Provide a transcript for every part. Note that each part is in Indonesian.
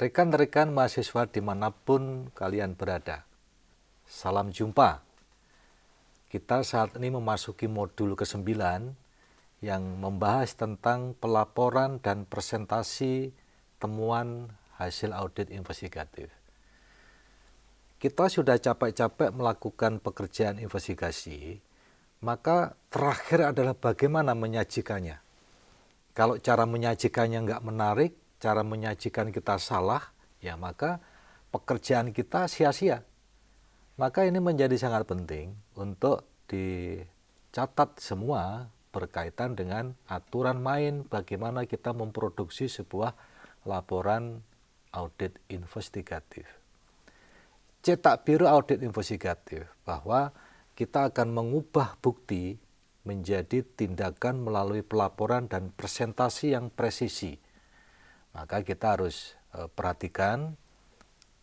Rekan-rekan mahasiswa dimanapun kalian berada, salam jumpa. Kita saat ini memasuki modul ke-9 yang membahas tentang pelaporan dan presentasi temuan hasil audit investigatif. Kita sudah capek-capek melakukan pekerjaan investigasi, maka terakhir adalah bagaimana menyajikannya. Kalau cara menyajikannya nggak menarik, cara menyajikan kita salah, ya maka pekerjaan kita sia-sia. Maka ini menjadi sangat penting untuk dicatat semua berkaitan dengan aturan main bagaimana kita memproduksi sebuah laporan audit investigatif. Cetak biru audit investigatif bahwa kita akan mengubah bukti menjadi tindakan melalui pelaporan dan presentasi yang presisi. Maka kita harus perhatikan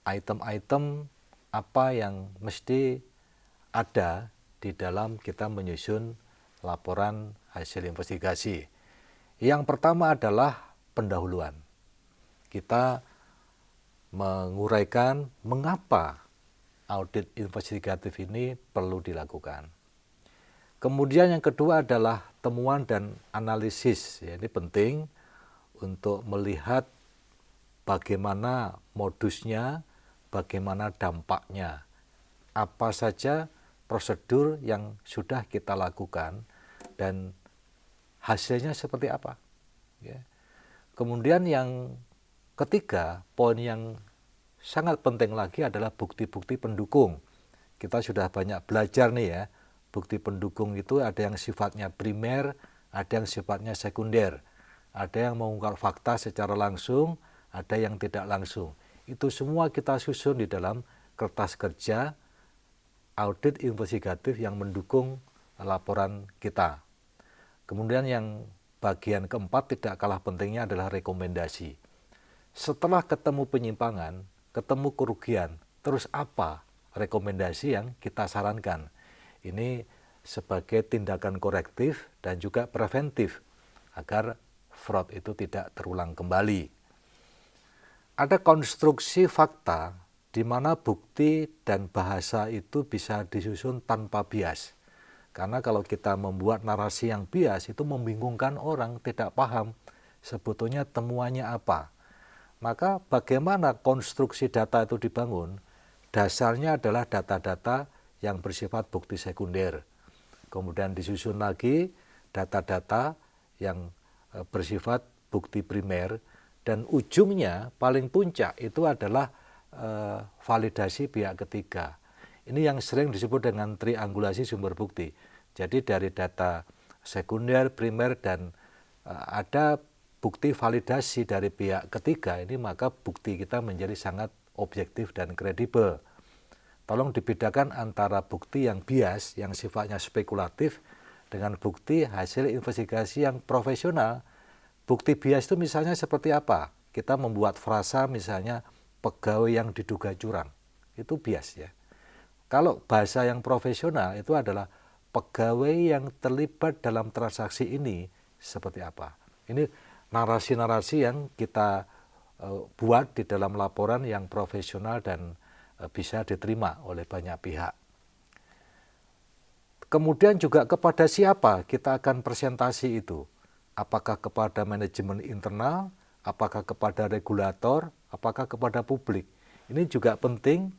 item-item apa yang mesti ada di dalam kita menyusun laporan hasil investigasi. Yang pertama adalah pendahuluan. Kita menguraikan mengapa audit investigatif ini perlu dilakukan. Kemudian yang kedua adalah temuan dan analisis. Ya, ini penting untuk melihat bagaimana modusnya, bagaimana dampaknya, apa saja prosedur yang sudah kita lakukan dan hasilnya seperti apa. Ya. Kemudian yang ketiga, poin yang sangat penting lagi adalah bukti-bukti pendukung. Kita sudah banyak belajar nih ya, bukti pendukung itu ada yang sifatnya primer, ada yang sifatnya sekunder. Ada yang mengungkap fakta secara langsung, ada yang tidak langsung. Itu semua kita susun di dalam kertas kerja audit investigatif yang mendukung laporan kita. Kemudian yang bagian keempat tidak kalah pentingnya adalah rekomendasi. Setelah ketemu penyimpangan, ketemu kerugian, terus apa rekomendasi yang kita sarankan? Ini sebagai tindakan korektif dan juga preventif agar fraud itu tidak terulang kembali. Ada konstruksi fakta di mana bukti dan bahasa itu bisa disusun tanpa bias. Karena kalau kita membuat narasi yang bias itu membingungkan orang, tidak paham sebetulnya temuannya apa. Maka bagaimana konstruksi data itu dibangun? Dasarnya adalah data-data yang bersifat bukti sekunder. Kemudian disusun lagi data-data yang bersifat bukti primer, dan ujungnya paling puncak itu adalah validasi pihak ketiga. Ini yang sering disebut dengan triangulasi sumber bukti. Jadi dari data sekunder, primer, dan ada bukti validasi dari pihak ketiga, ini maka bukti kita menjadi sangat objektif dan kredibel. Tolong dibedakan antara bukti yang bias, yang sifatnya spekulatif, dengan bukti hasil investigasi yang profesional. Bukti bias itu misalnya seperti apa? Kita membuat frasa misalnya pegawai yang diduga curang. Itu bias ya. Kalau bahasa yang profesional itu adalah pegawai yang terlibat dalam transaksi ini seperti apa. Ini narasi-narasi yang kita buat di dalam laporan yang profesional dan bisa diterima oleh banyak pihak. Kemudian juga kepada siapa kita akan presentasi itu? Apakah kepada manajemen internal, apakah kepada regulator, apakah kepada publik? Ini juga penting,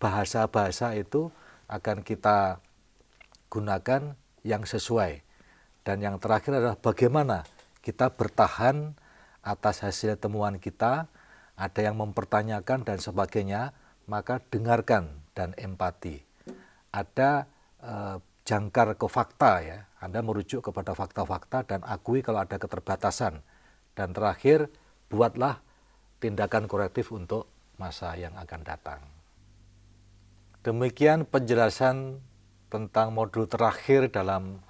bahasa-bahasa itu akan kita gunakan yang sesuai. Dan yang terakhir adalah bagaimana kita bertahan atas hasil temuan kita, ada yang mempertanyakan dan sebagainya, maka dengarkan dan empati. Ada jangkar ke fakta ya, Anda merujuk kepada fakta-fakta dan akui kalau ada keterbatasan. Dan terakhir, buatlah tindakan korektif untuk masa yang akan datang. Demikian penjelasan tentang modul terakhir dalam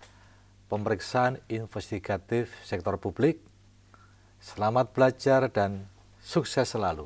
pemeriksaan investigatif sektor publik. Selamat belajar dan sukses selalu.